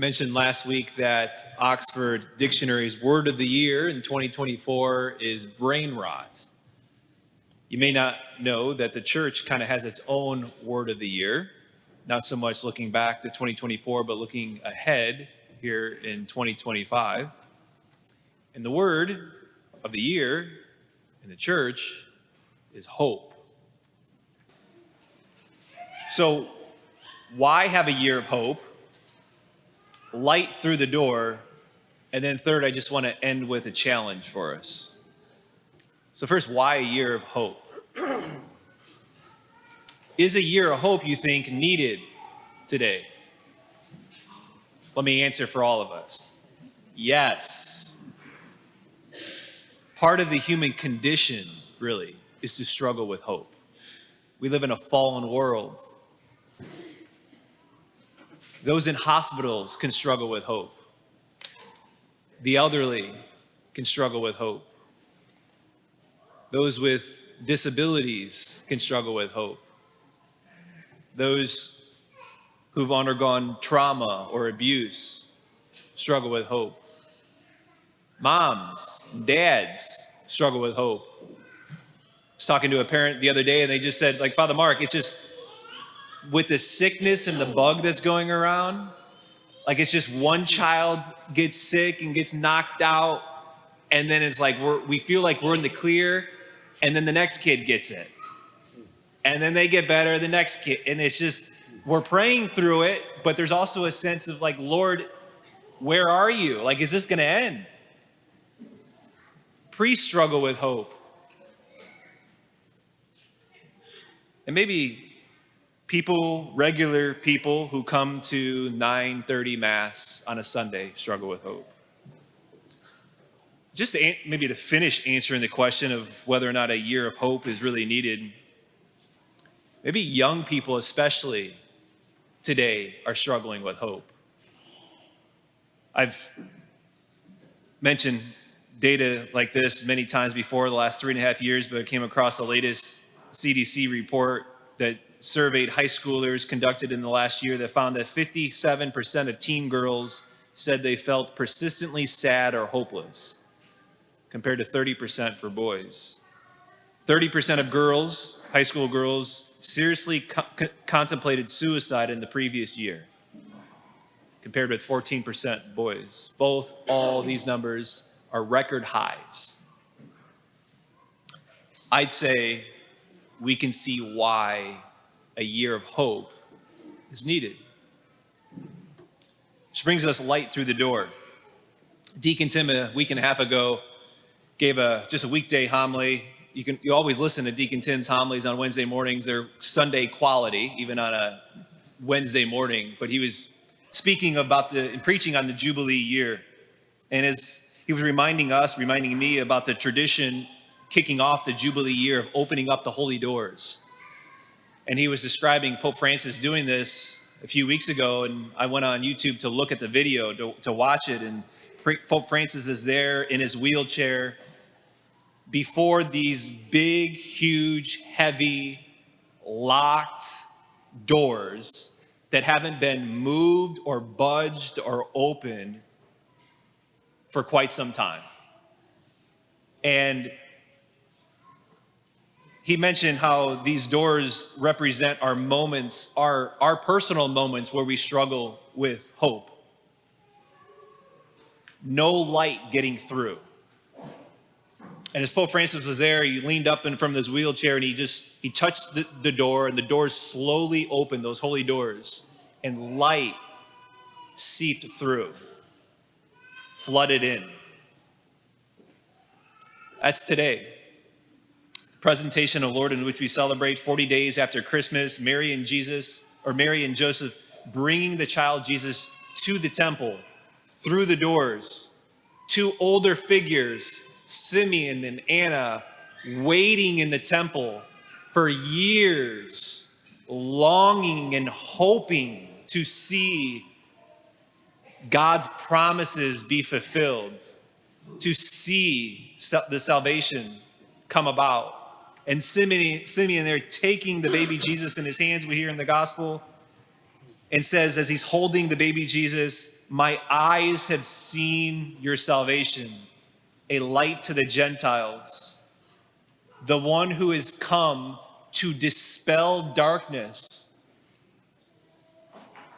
Mentioned last week that Oxford Dictionary's word of the year in 2024 is brain rot. You may not know that the church kind of has its own word of the year, not so much looking back to 2024, but looking ahead here in 2025. And the word of the year in the church is hope. So, why have a year of hope? Light through the door, and then third, I just want to end with a challenge for us. So first, why a year of hope? Is a year of hope, you think, needed today? Let me answer for all of us. Yes. Part of the human condition, really, is to struggle with hope. We live in a fallen world. Those in hospitals can struggle with hope. The elderly can struggle with hope. Those with disabilities can struggle with hope. Those who've undergone trauma or abuse struggle with hope. Moms, dads struggle with hope. I was talking to a parent the other day and they just said, like, Father Mark, it's just with the sickness and the bug that's going around, like it's just one child gets sick and gets knocked out, and then it's like we feel like we're in the clear, and then the next kid gets it. And then they get better, the next kid, and it's just, we're praying through it, but there's also a sense of like, Lord, where are you? Like, is this gonna end? Priests struggle with hope. And maybe regular people who come to 9:30 Mass on a Sunday struggle with hope. Just maybe to finish answering the question of whether or not a year of hope is really needed, maybe young people especially today are struggling with hope. I've mentioned data like this many times before the last 3.5 years, but I came across the latest CDC report that surveyed high schoolers conducted in the last year that found that 57% of teen girls said they felt persistently sad or hopeless, compared to 30% for boys. 30% of girls, high school girls, seriously contemplated suicide in the previous year, compared with 14% boys. All these numbers are record highs. I'd say we can see why a year of hope is needed. Which brings us light through the door. Deacon Tim, a week and a half ago, gave just a weekday homily. You always listen to Deacon Tim's homilies on Wednesday mornings. They're Sunday quality, even on a Wednesday morning. But he was speaking about preaching on the Jubilee year. And as he was reminding me about the tradition kicking off the Jubilee year of opening up the holy doors. And he was describing Pope Francis doing this a few weeks ago, and I went on YouTube to look at the video, to watch it, and Pope Francis is there in his wheelchair before these big, huge, heavy, locked doors that haven't been moved or budged or opened for quite some time. And he mentioned how these doors represent our moments, our personal moments where we struggle with hope. No light getting through. And as Pope Francis was there, he leaned up from his wheelchair and he touched the door, and the doors slowly opened, those holy doors, and light seeped through, flooded in. That's today. Presentation of Lord, in which we celebrate 40 days after Christmas, Mary and Joseph bringing the child Jesus to the temple through the doors. Two older figures, Simeon and Anna, waiting in the temple for years, longing and hoping to see God's promises be fulfilled, to see the salvation come about. And Simeon there taking the baby Jesus in his hands, we hear in the gospel, and says as he's holding the baby Jesus, my eyes have seen your salvation, a light to the Gentiles, the one who has come to dispel darkness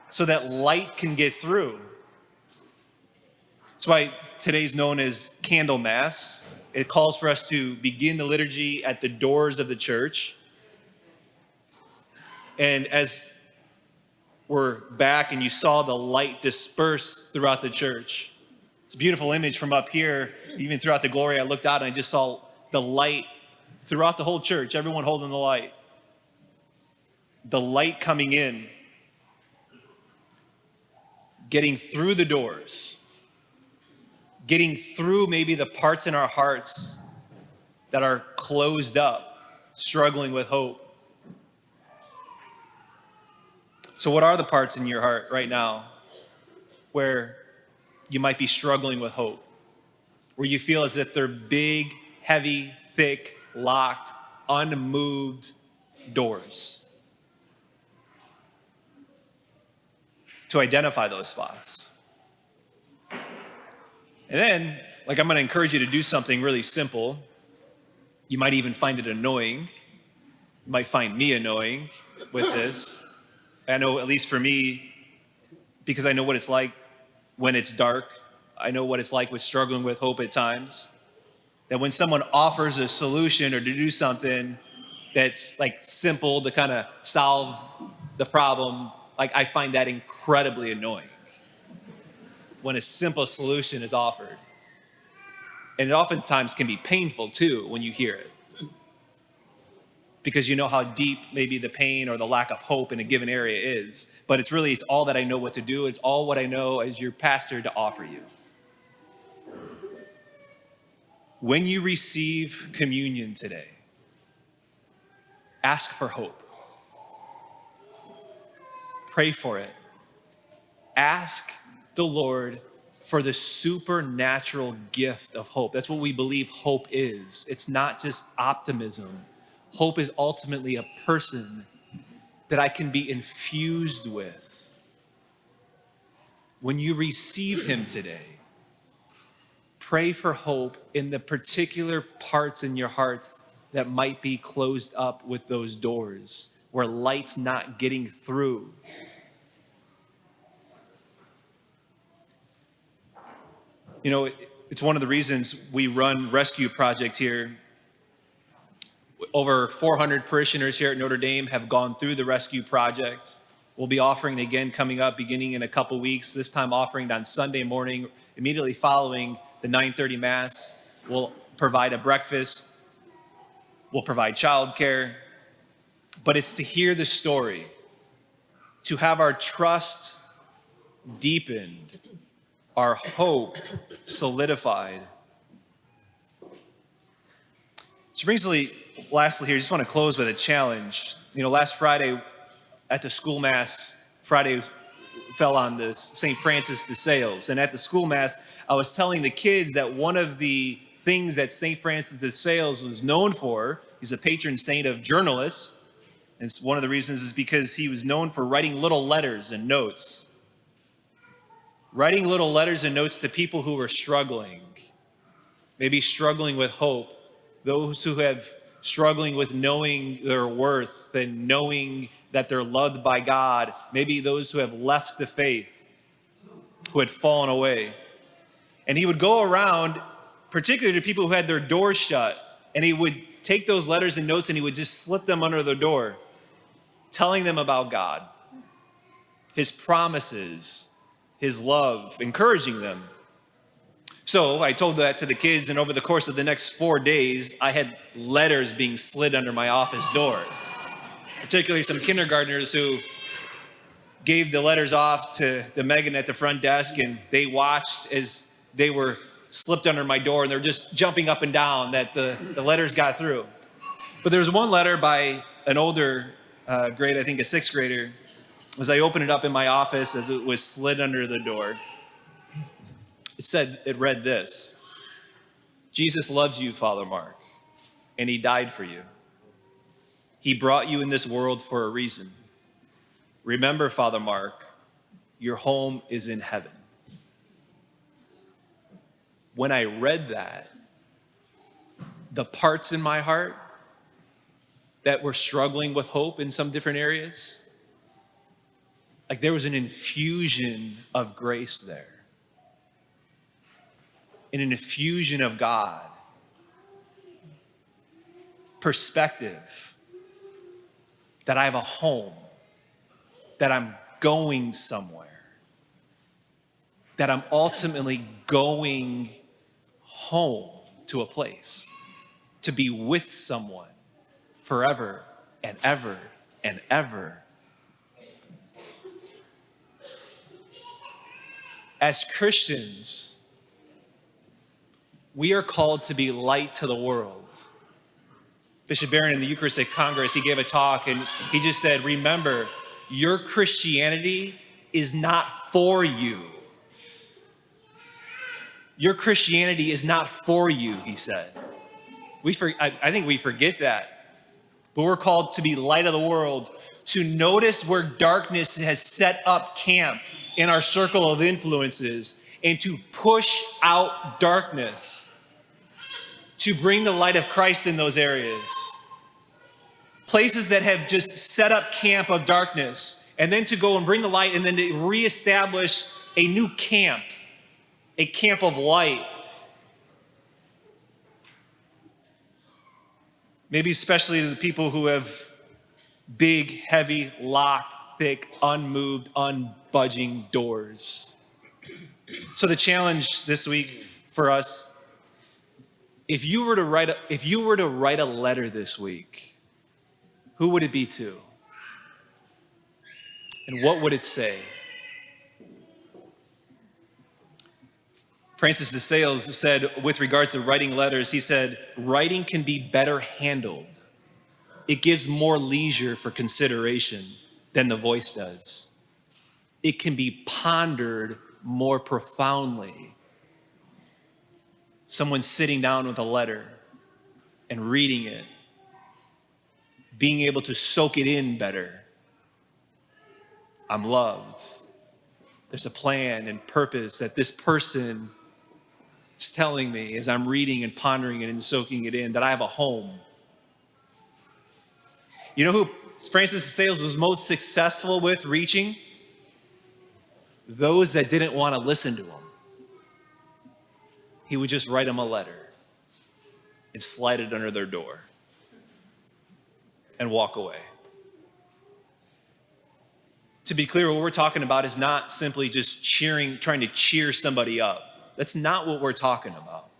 so that light can get through. That's why today's known as Candlemas. It calls for us to begin the liturgy at the doors of the church. And as we're back and you saw the light disperse throughout the church, it's a beautiful image from up here. Even throughout the glory, I looked out and I just saw the light throughout the whole church, everyone holding the light. The light coming in, getting through the doors, getting through maybe the parts in our hearts that are closed up, struggling with hope. So what are the parts in your heart right now where you might be struggling with hope? Where you feel as if they're big, heavy, thick, locked, unmoved doors? To identify those spots. And then, I'm going to encourage you to do something really simple. You might even find it annoying. You might find me annoying with this. I know, at least for me, because I know what it's like when it's dark. I know what it's like with struggling with hope at times. That when someone offers a solution or to do something that's simple to kind of solve the problem, I find that incredibly annoying when a simple solution is offered. And it oftentimes can be painful too when you hear it, because you know how deep maybe the pain or the lack of hope in a given area is. But it's all that I know what to do. It's all what I know as your pastor to offer you. When you receive communion today, ask for hope. Pray for it. Ask the Lord for the supernatural gift of hope. That's what we believe hope is. It's not just optimism. Hope is ultimately a person that I can be infused with. When you receive him today, pray for hope in the particular parts in your hearts that might be closed up with those doors, where light's not getting through. It's one of the reasons we run Rescue Project here. Over 400 parishioners here at Notre Dame have gone through the Rescue Project. We'll be offering again coming up, beginning in a couple weeks, this time offering on Sunday morning, immediately following the 9:30 Mass. We'll provide a breakfast. We'll provide childcare. But it's to hear the story, to have our trust deepened, our hope solidified. So lastly here, I just want to close with a challenge. Last Friday at the school mass, Friday fell on the St. Francis de Sales. And at the school mass, I was telling the kids that one of the things that St. Francis de Sales was known for, he's a patron saint of journalists. And one of the reasons is because he was known for writing little letters and notes. Writing little letters and notes to people who were struggling, maybe struggling with hope, those who have struggling with knowing their worth and knowing that they're loved by God, maybe those who have left the faith, who had fallen away. And he would go around, particularly to people who had their doors shut, and he would take those letters and notes and he would just slip them under the door, telling them about God, his promises, his love, encouraging them. So I told that to the kids, and over the course of the next 4 days, I had letters being slid under my office door, particularly some kindergartners who gave the letters off to the Megan at the front desk, and they watched as they were slipped under my door, and they're just jumping up and down that the letters got through. But there was one letter by an older grade, I think a sixth grader. As I opened it up in my office, as it was slid under the door, it read this: Jesus loves you, Father Mark, and he died for you. He brought you in this world for a reason. Remember, Father Mark, your home is in heaven. when I read that, the parts in my heart that were struggling with hope in some different areas, like there was an infusion of grace there, and an infusion of God, perspective, that I have a home, that I'm going somewhere, that I'm ultimately going home to a place, to be with someone forever and ever and ever. As Christians, we are called to be light to the world. Bishop Barron in the Eucharistic Congress, he gave a talk and he just said, remember, your Christianity is not for you. Your Christianity is not for you, he said. I think we forget that. But we're called to be light of the world, to notice where darkness has set up camp in our circle of influences, and to push out darkness, to bring the light of Christ in those areas. Places that have just set up camp of darkness, and then to go and bring the light, and then to reestablish a new camp, a camp of light. Maybe especially to the people who have big, heavy, locked, thick, unmoved, unbudging doors. So the challenge this week for us, if you were to write a letter this week, who would it be to? And what would it say? Francis de Sales said, with regards to writing letters, he said, writing can be better handled. It gives more leisure for consideration than the voice does. It can be pondered more profoundly. Someone sitting down with a letter and reading it, being able to soak it in better. I'm loved. There's a plan and purpose that this person is telling me as I'm reading and pondering it and soaking it in, that I have a home. You know who Francis de Sales was most successful with reaching? Those that didn't want to listen to him. He would just write them a letter and slide it under their door and walk away. To be clear, what we're talking about is not simply just trying to cheer somebody up. That's not what we're talking about.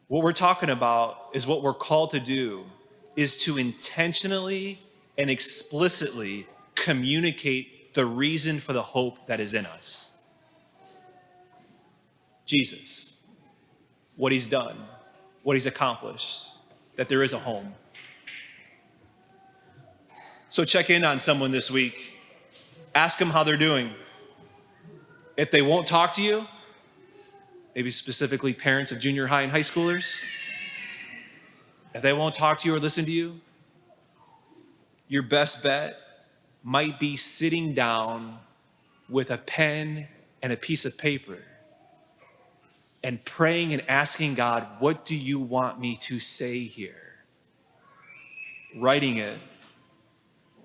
What we're talking about is what we're called to do is to intentionally and explicitly communicate the reason for the hope that is in us. Jesus, what he's done, what he's accomplished, that there is a home. So check in on someone this week. Ask them how they're doing. If they won't talk to you, maybe specifically parents of junior high and high schoolers, if they won't talk to you or listen to you, your best bet might be sitting down with a pen and a piece of paper and praying and asking God, what do you want me to say here? Writing it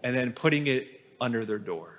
and then putting it under their door.